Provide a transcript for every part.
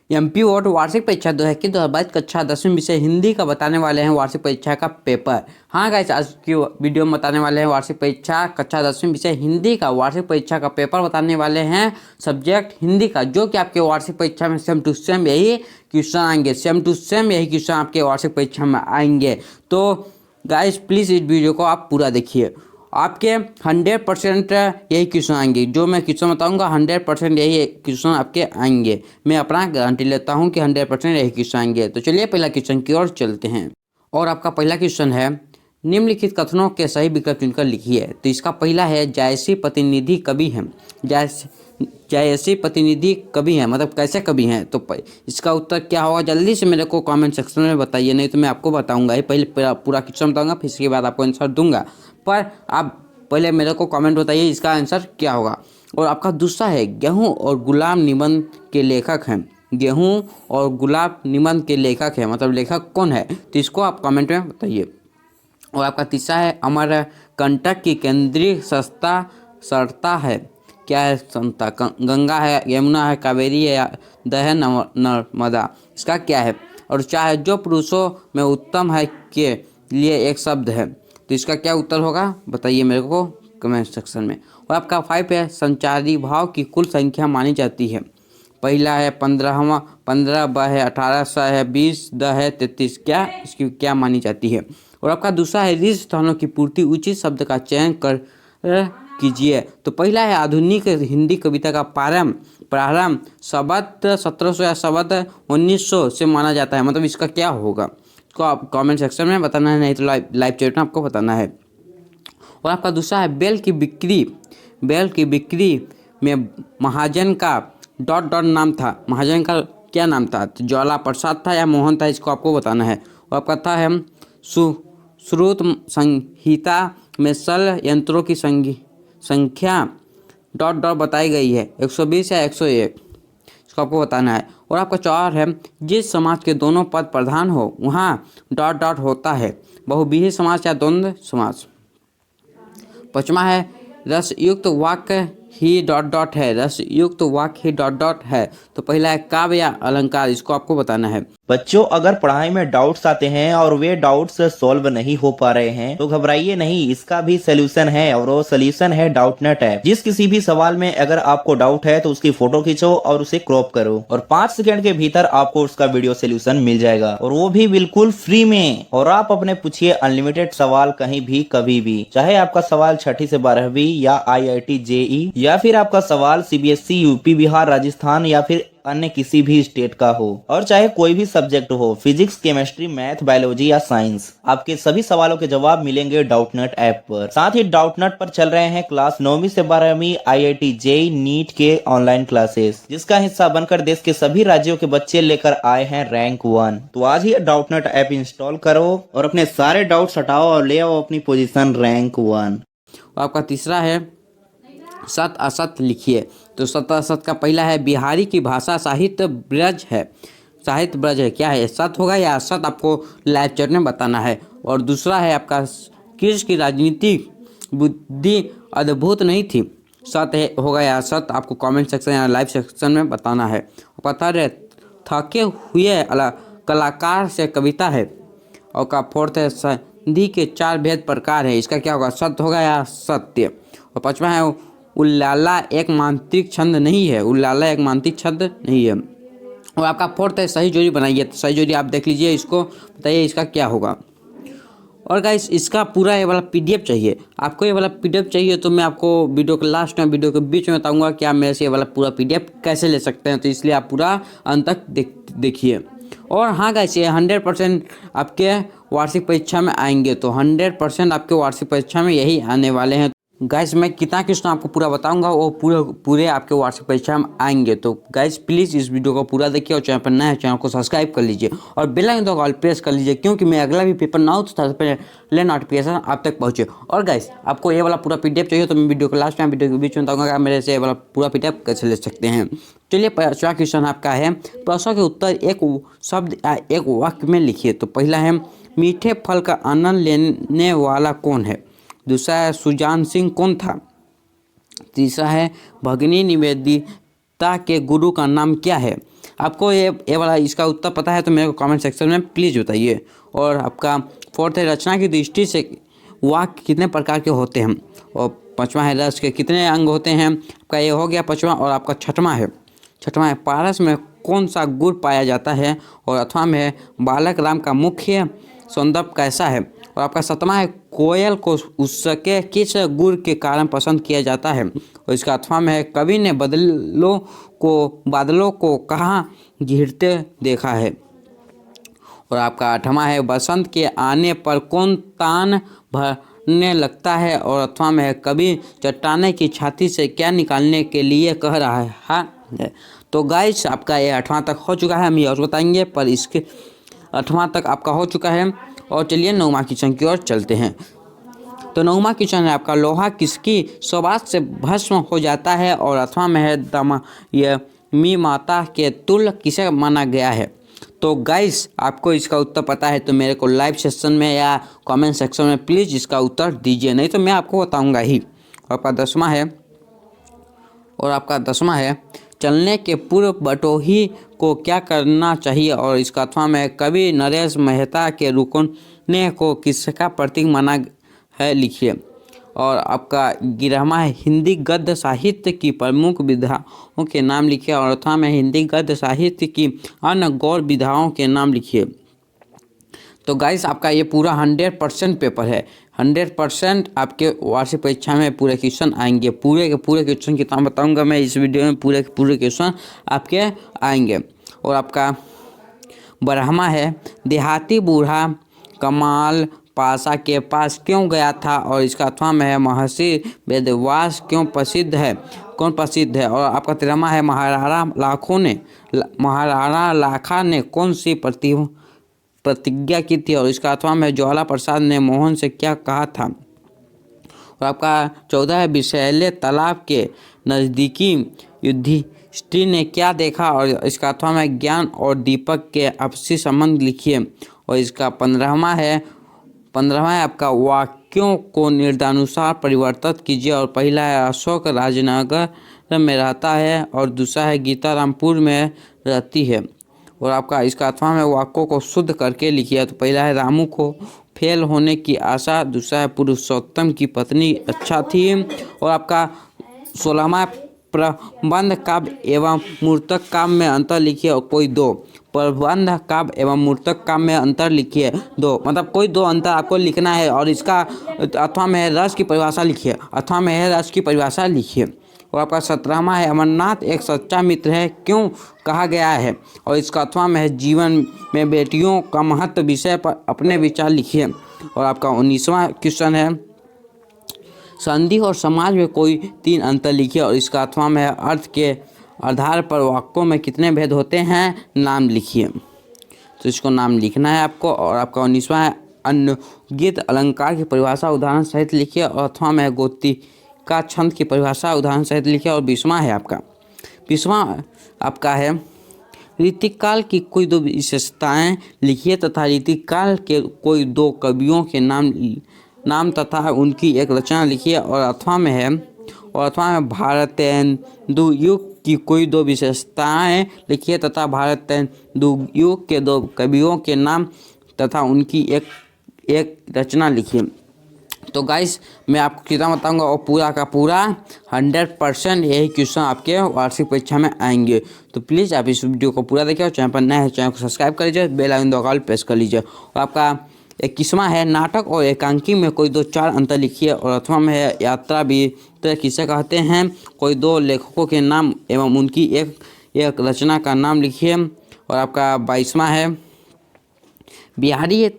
MP board वार्षिक परीक्षा 2022 कक्षा 10वीं विषय हिंदी का बताने वाले हैं वार्षिक परीक्षा का पेपर। हाँ गाइस, आज की वीडियो में बताने वाले हैं वार्षिक परीक्षा कक्षा 10वीं विषय हिंदी का वार्षिक परीक्षा का पेपर बताने वाले हैं सब्जेक्ट हिंदी का, जो कि आपके वार्षिक परीक्षा में सेम टू सेम यही क्वेश्चन आएंगे। सेम टू सेम यही क्वेश्चन आपके वार्षिक परीक्षा में आएंगे। तो गाइस प्लीज़ इस वीडियो को आप पूरा देखिए, आपके 100% यही क्वेश्चन आएंगे। जो मैं क्वेश्चन बताऊंगा 100% यही क्वेश्चन आपके आएंगे। मैं अपना गारंटी लेता हूं कि 100% यही क्वेश्चन आएंगे। तो चलिए पहला क्वेश्चन की ओर चलते हैं। और आपका पहला क्वेश्चन है, निम्नलिखित कथनों के सही विकल्प चुनकर लिखिए। तो इसका पहला है, जायसी प्रतिनिधि कवि हैं। जायसी प्रतिनिधि कवि हैं मतलब कैसे कवि हैं? तो इसका उत्तर क्या होगा, जल्दी से मेरे को कमेंट सेक्शन में बताइए, नहीं तो मैं आपको बताऊंगा। ये पहले पूरा क्वेश्चन बताऊंगा, फिर इसके बाद आपको आंसर दूंगा, पर आप पहले मेरे को कमेंट बताइए इसका आंसर क्या होगा। और आपका दूसरा है, गेहूं और गुलाब निबंध के लेखक हैं। गेहूं और गुलाब निबंध के लेखक हैं मतलब लेखक कौन है? तो इसको आप कमेंट में बताइए। और आपका तीसरा है, अमरकंटक की केंद्रीय सस्ता सरता है। क्या है संता? गंगा है, यमुना है, कावेरी है या दह नर्मदा? इसका क्या है? और चाहे जो पुरुषों में उत्तम है के लिए एक शब्द है। तो इसका क्या उत्तर होगा बताइए मेरे को कमेंट सेक्शन में। और आपका 5 है, संचारी भाव की कुल संख्या मानी जाती है। पहला है 15, ब है 18, स है 20, द है 33। क्या इसकी क्या मानी जाती है? और आपका दूसरा है, रिक्त स्थानों की पूर्ति उचित शब्द का चयन कर कीजिए। तो पहला है, आधुनिक हिंदी कविता का प्रारंभ शब्द 1700 या शब्द 1900 से माना जाता है। मतलब इसका क्या होगा, इसको आप कमेंट सेक्शन में बताना है, नहीं तो लाइव चैट में आपको बताना है। और आपका दूसरा है, बैल की बिक्री में महाजन का डॉट नाम था। महाजन का क्या नाम था? तो ज्वाला प्रसाद था या मोहन था? इसको आपको बताना है। और आपका था है, श्रुत संहिता में सल यंत्रों की संख्या डॉट बताई गई है, 120 या 101? इसको आपको बताना है। और आपका चौथा है, जिस समाज के दोनों पद प्रधान हो वहाँ डॉट होता है, बहुव्रीहि समाज या द्वंद्व समाज? पांचवा है, रसयुक्त वाक्य ही डॉट है। रसयुक्त वाक्य ही डॉट है। तो पहला है, काव्य या अलंकार? इसको आपको बताना है। बच्चों, अगर पढ़ाई में डाउट्स आते हैं और वे डाउट्स सॉल्व नहीं हो पा रहे हैं तो घबराइए नहीं, इसका भी सोल्यूशन है और वो सोल्यूशन है डाउटनेट ऐप। जिस किसी भी सवाल में अगर आपको डाउट है तो उसकी फोटो खींचो और उसे क्रॉप करो और 5 सेकंड के भीतर आपको उसका वीडियो सोल्यूशन मिल जाएगा, और वो भी बिल्कुल फ्री में। और आप अपने पूछिए अनलिमिटेड सवाल कहीं भी कभी भी, चाहे आपका सवाल 6ठी से 12वीं या IIT JEE या फिर आपका सवाल CBSE यूपी बिहार राजस्थान या फिर अन्य किसी भी स्टेट का हो, और चाहे कोई भी सब्जेक्ट हो, फिजिक्स केमिस्ट्री मैथ बायोलॉजी या साइंस, आपके सभी सवालों के जवाब मिलेंगे डाउटनेट ऐप पर। साथ ही डाउटनेट पर चल रहे हैं क्लास 9वीं से 12वीं IIT JEE नीट के ऑनलाइन क्लासेस, जिसका हिस्सा बनकर देश के सभी राज्यों के बच्चे लेकर आए हैं रैंक 1। तो आज ही डाउटनेट ऐप इंस्टॉल करो और अपने सारे डाउट्स हटाओ और ले आओ अपनी पोजीशन रैंक 1। आपका तीसरा है, सत असत लिखिए। तो सत असत का पहला है, बिहारी की भाषा साहित्य ब्रज है। साहित्य ब्रज है, क्या है? सत होगा या असत? आपको लाइव चैट में बताना है। और दूसरा है आपका, कृष्ण की राजनीतिक बुद्धि अद्भुत नहीं थी। सत होगा या असत? आपको कमेंट सेक्शन या लाइव सेक्शन में बताना है। पता है, थके हुए कलाकार से कविता है। और का फोर्थ है, संधि के 4 भेद प्रकार है। इसका क्या होगा, सत्य होगा या सत्य? और पांचवा है, उल्लाला एक मांत्रिक छंद नहीं है। उल्लाला एक मांत्रिक छंद नहीं है। और आपका फोर्थ है, सही जोड़ी बनाइए। तो सही जोड़ी आप देख लीजिए, इसको बताइए इसका क्या होगा। और गाइस, इसका पूरा ये वाला PDF चाहिए। आपको ये वाला PDF चाहिए तो मैं आपको वीडियो के लास्ट में, वीडियो के बीच में बताऊंगा कि आप मेरे से ये वाला पूरा PDF कैसे ले सकते हैं। तो इसलिए आप पूरा अंत तक देखिए। और हाँ गाइस, ये 100% आपके वार्षिक परीक्षा में आएंगे। तो 100% आपके वार्षिक परीक्षा में यही आने वाले हैं। गाइस, मैं कितना क्वेश्चन आपको पूरा बताऊंगा वो पूरे आपके वार्षिक परीक्षा में आएंगे। तो गाइस प्लीज़ इस वीडियो को पूरा देखिए, और चैनल पर नए हैं चैनल को सब्सक्राइब कर लीजिए और बेल आइकन को ऑल प्रेस कर लीजिए, क्योंकि मैं अगला भी पेपर ना हो तो सबसे पहले नोटिफिकेशन आप तक पहुँचे। और गाइस, आपको ये वाला पूरा PDF चाहिए तो मैं वीडियो के लास्ट में, वीडियो के बीच में बताऊँगा कि मेरे से ये वाला पूरा PDF कैसे ले सकते हैं। चलिए, पांचवा क्वेश्चन आपका है, प्रश्न के उत्तर एक शब्द या एक वाक्य में लिखिए। तो पहला है, मीठे फल का आनंद लेने वाला कौन है? दूसरा है, सुजान सिंह कौन था? तीसरा है, भगिनी निवेदिता के गुरु का नाम क्या है? आपको ये वाला इसका उत्तर पता है तो मेरे को कमेंट सेक्शन में प्लीज़ बताइए। और आपका फोर्थ है रचना की दृष्टि से वाक्य कितने प्रकार के होते हैं, और पाँचवा है रस के कितने अंग होते हैं। आपका ये हो गया पाँचवा। और आपका छठवां है पारस में कौन सा गुण पाया जाता है, और अथवा में है बालक राम का मुख्य सौंदर्य कैसा है। और आपका सतवां है कोयल को उसके किस गुण के कारण पसंद किया जाता है। और इसका अथवा में है कवि ने बादलों को कहाँ घिरते देखा है। और आपका आठवां है बसंत के आने पर कौन तान भरने लगता है। और अथवा में है कवि चट्टाने की छाती से क्या निकालने के लिए कह रहा है। हाँ, तो गाइस आपका ये 8वां तक हो चुका है, हम ये और बताएंगे, पर इसके 8वां तक आपका हो चुका है। और चलिए 9वां क्वेश्चन की ओर चलते हैं। तो 9वां क्वेश्चन है आपका लोहा किसकी सौगात से भस्म हो जाता है। और अथवा में है यह मी माता के तुल्य किसे माना गया है। तो गाइस आपको इसका उत्तर पता है तो मेरे को लाइव सेशन में या कमेंट सेक्शन में प्लीज़ इसका उत्तर दीजिए, नहीं तो मैं आपको बताऊंगा ही। आपका 10वां है चलने के पूर्व बटोही को क्या करना चाहिए। और इसका अथवा में कवि नरेश मेहता के रुकने को किसका प्रतीक माना है, लिखिए। और आपका 11वां है हिंदी गद्य साहित्य की प्रमुख विधाओं के नाम लिखिए। और अथवा में हिंदी गद्य साहित्य की अन्य गौर विधाओं के नाम लिखिए। तो गाइस आपका ये पूरा 100% पेपर है, 100% आपके वार्षिक परीक्षा में पूरे क्वेश्चन आएंगे। पूरे के पूरे क्वेश्चन की नाम बताऊंगा मैं इस वीडियो में, पूरे के पूरे क्वेश्चन आपके आएंगे। और आपका 12वां है देहाती बूढ़ा कमाल पाशा के पास क्यों गया था। और इसका अथवा में है महर्षि वेदव्यास कौन प्रसिद्ध है। और आपका 13वां है महाराणा लाखा ने कौन सी प्रतिज्ञा की थी। और इसका अथवा में ज्वाला प्रसाद ने मोहन से क्या कहा था। और आपका 14 है विषैले तालाब के नज़दीकी युधिष्ठिर ने क्या देखा। और इसका अथवा में ज्ञान और दीपक के आपसी संबंध लिखिए। और इसका 15वां है आपका वाक्यों को निर्देशानुसार परिवर्तित कीजिए। और पहला है अशोक राजनगर में रहता है, और दूसरा है गीता रामपुर में रहती है। और आपका इसका अथवा में वाक्यों को शुद्ध करके लिखिए। तो पहला है रामू को फेल होने की आशा, दूसरा है पुरुषोत्तम की पत्नी अच्छा थी। और आपका 16वां प्रबंध काव्य एवं मूर्तक काव्य में अंतर लिखिए। और कोई दो प्रबंध काव्य एवं मूर्तक काव्य में अंतर लिखिए, दो मतलब कोई दो अंतर आपको लिखना है। और इसका अथवा में है रस की परिभाषा लिखिए। और आपका 17वां है अमरनाथ एक सच्चा मित्र है क्यों कहा गया है। और इसका अथवा में है जीवन में बेटियों का महत्व विषय पर अपने विचार लिखिए। और आपका 19वां क्वेश्चन है संधि और समाज में कोई 3 अंतर लिखिए। और इसका अथवा में है अर्थ के आधार पर वाक्यों में कितने भेद होते हैं, नाम लिखिए। तो इसको नाम लिखना है आपको। और आपका 19वां है अनुगीत अलंकार की परिभाषा उदाहरण सहित लिखिए। और अथवा में है गोती का छंद की परिभाषा उदाहरण सहित लिखिए। और 20वां आपका है रीतिकाल की कोई 2 विशेषताएं लिखिए तथा रीतिकाल के कोई 2 कवियों के नाम तथा उनकी एक रचना लिखिए। और अथवा में भारतेंदु युग की कोई 2 विशेषताएं लिखिए तथा भारतेंदु युग के 2 कवियों के नाम तथा उनकी एक रचना लिखिए। तो गाइस मैं आपको कितना बताऊंगा, और पूरा का पूरा 100% यही क्वेश्चन आपके वार्षिक परीक्षा में आएंगे। तो प्लीज़ आप इस वीडियो को पूरा देखिए, और चैनल पर नए हैं चैनल को सब्सक्राइब कर लीजिए, बेल आइकन दबाकर प्रेस कर लीजिए। और आपका 21वां है नाटक और एकांकी में कोई 2-4 अंतर लिखिए। और अथवा में है यात्रा भी किसे कहते हैं, कोई 2 लेखकों के नाम एवं उनकी एक रचना का नाम लिखिए। और आपका 22वां है बिहारी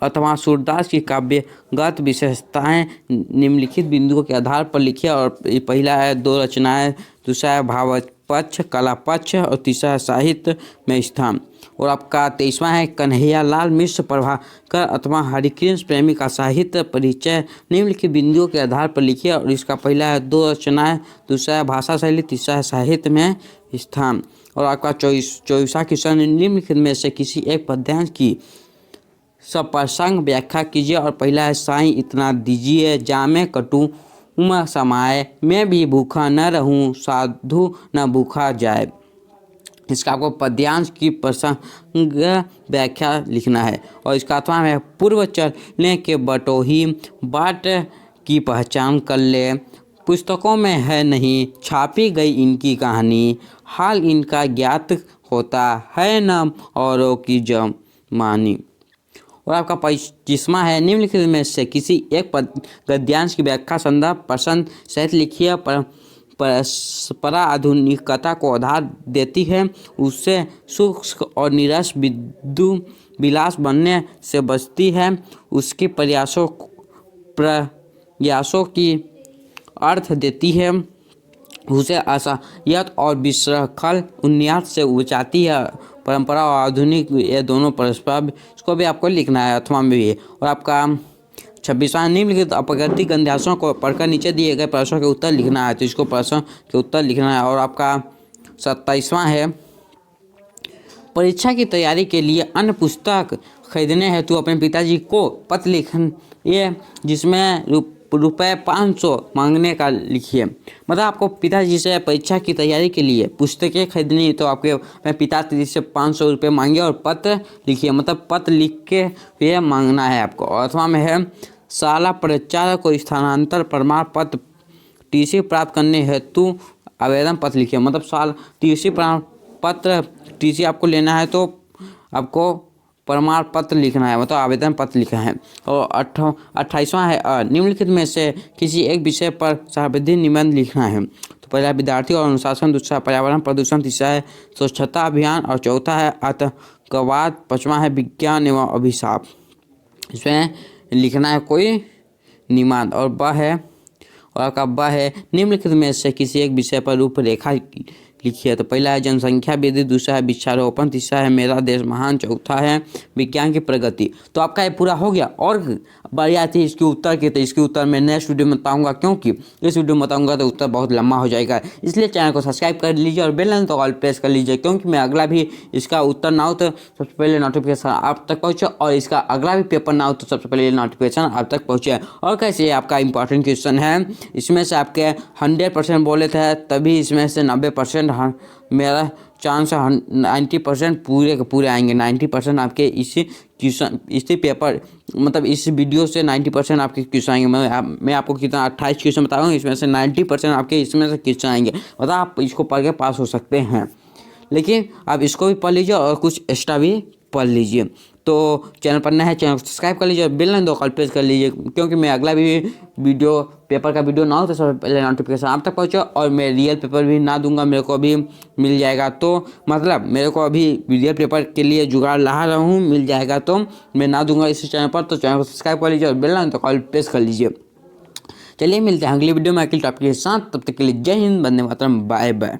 अथवा सूरदास की काव्यगत विशेषताएं निम्नलिखित बिंदुओं के आधार पर लिखिए। और पहला है 2 रचनाएं, दूसरा है भाव पक्ष कला पक्ष, और तीसरा है साहित्य में स्थान। और आपका 23वां है कन्हैयालाल मिश्र प्रभाकर अथवा हरिकृष्ण प्रेमी का साहित्य परिचय निम्नलिखित बिंदुओं के आधार पर लिखिए। और इसका पहला है 2 रचनाएं, दूसरा है भाषा शैली, तीसरा है साहित्य में स्थान। और आपका 24वां क्वेश्चन निम्नलिखित में से किसी एक पद्यांश की सप्रसंग व्याख्या कीजिए। और पहला है साईं इतना दीजिए जामे कटू समाए, मैं भी भूखा न रहूं साधु न भूखा जाए। इसका आपको पद्यांश की प्रसंग व्याख्या लिखना है। और इसका अथवा है पूर्व चलने के बटोही बाट की पहचान कर ले, पुस्तकों में है नहीं छापी गई इनकी कहानी, हाल इनका ज्ञात होता है न औरों की जमानी। और आपका 25वां है निम्नलिखित में से किसी एक गद्यांश की व्याख्या संदर्भ प्रसंग सहित लिखिए परंपरा आधुनिकता को आधार देती है, उससे शुष्क और निरस विलास बनने से बचती है, उसके प्रयासों की अर्थ देती है, उसे असहायत और विश्रखल उन्यास से बचाती है। परंपरा और आधुनिक ये दोनों परस्पर, इसको भी आपको लिखना है अथवा में भी है। और आपका 26वां निम्नलिखित अपकृतिक गद्यांशों को पढ़कर नीचे दिए गए प्रश्नों के उत्तर लिखना है, तो इसको प्रश्नों के उत्तर लिखना है। और आपका 27वां है परीक्षा की तैयारी के लिए अन्य पुस्तक खरीदने हेतु अपने पिताजी को पत्र लिखिए जिसमें रुपये 500 मांगने का लिखिए। मतलब आपको पिताजी से परीक्षा की तैयारी के लिए पुस्तकें खरीदनी तो आपके अपने पिताजी से 500 रुपये मांगिए और पत्र लिखिए, मतलब पत्र लिख के ये मांगना है आपको। और अथवा में है शाला प्राचार्य को स्थानांतर प्रमाण पत्र टीसी प्राप्त करने हेतु आवेदन पत्र लिखिए, मतलब साल टीसी प्रमाण पत्र टीसी आपको लेना है तो आपको प्रमाण पत्र लिखना है, मतलब आवेदन पत्र लिखना है। और 28वां है निम्नलिखित में से किसी एक विषय पर सार्वधिक निबंध लिखना है, तो पहला विद्यार्थी और अनुशासन, दूसरा पर्यावरण प्रदूषण, तीसरा है स्वच्छता अभियान और चौथा है आतंकवाद, 5वां है विज्ञान एवं अभिशाप। इसमें लिखना है कोई निबंध। और ब है और आपका ब है निम्नलिखित में से किसी एक विषय पर रूपरेखा लिखिए, तो पहला है जनसंख्या वृद्धि, दूसरा है वृक्षारोपण, तीसरा है मेरा देश महान, चौथा है विज्ञान की प्रगति। तो आपका ये पूरा हो गया। और बारी आती है इसके उत्तर की, तो इसके उत्तर मैं नेक्स्ट वीडियो में बताऊंगा, क्योंकि इस वीडियो में बताऊंगा तो उत्तर बहुत लंबा हो जाएगा। इसलिए चैनल को सब्सक्राइब कर लीजिए और बेल आइकन तो ऑल प्रेस कर लीजिए, क्योंकि मैं अगला भी इसका उत्तर ना हो तो सबसे पहले नोटिफिकेशन आप तक पहुँचे, और इसका अगला भी पेपर ना हो तो सबसे पहले नोटिफिकेशन आप तक पहुँचे। और कैसे ये आपका इंपॉर्टेंट क्वेश्चन है, इसमें से आपके 100% बोले थे तभी इसमें से 90% मेरा चांस है 90% पूरे के पूरे आएंगे। 90% आपके इसी क्वेश्चन इसी पेपर मतलब इस वीडियो से 90% आपके क्वेश्चन आएंगे। मैं आपको कितना 28 क्वेश्चन बताऊंगा, इसमें से 90% आपके इसमें से क्वेश्चन आएंगे, मतलब आप इसको पढ़ के पास हो सकते हैं। लेकिन आप इसको भी पढ़ लीजिए और कुछ एक्स्ट्रा भी पढ़ लीजिए। तो चैनल पर नया है, चैनल को सब्सक्राइब कर लीजिए और बेल आइकन कॉल प्रेस कर लीजिए, क्योंकि मैं अगला भी वीडियो पेपर का वीडियो ना हो तो सबसे पहले नोटिफिकेशन आप तक पहुँचे। और मैं रियल पेपर भी ना दूंगा, मेरे को अभी मिल जाएगा, तो मतलब मेरे को अभी रियल पेपर के लिए जुगाड़ ला रहा हूँ, मिल जाएगा तो मैं ना दूंगा इस चैनल पर। तो चैनल को सब्सक्राइब कर लीजिए और बेल आइकन कॉल प्रेस कर लीजिए। चलिए मिलते हैं अगली वीडियो में अगले टॉपिक के साथ, तब तक के लिए जय हिंद, वंदे मातरम, बाय बाय।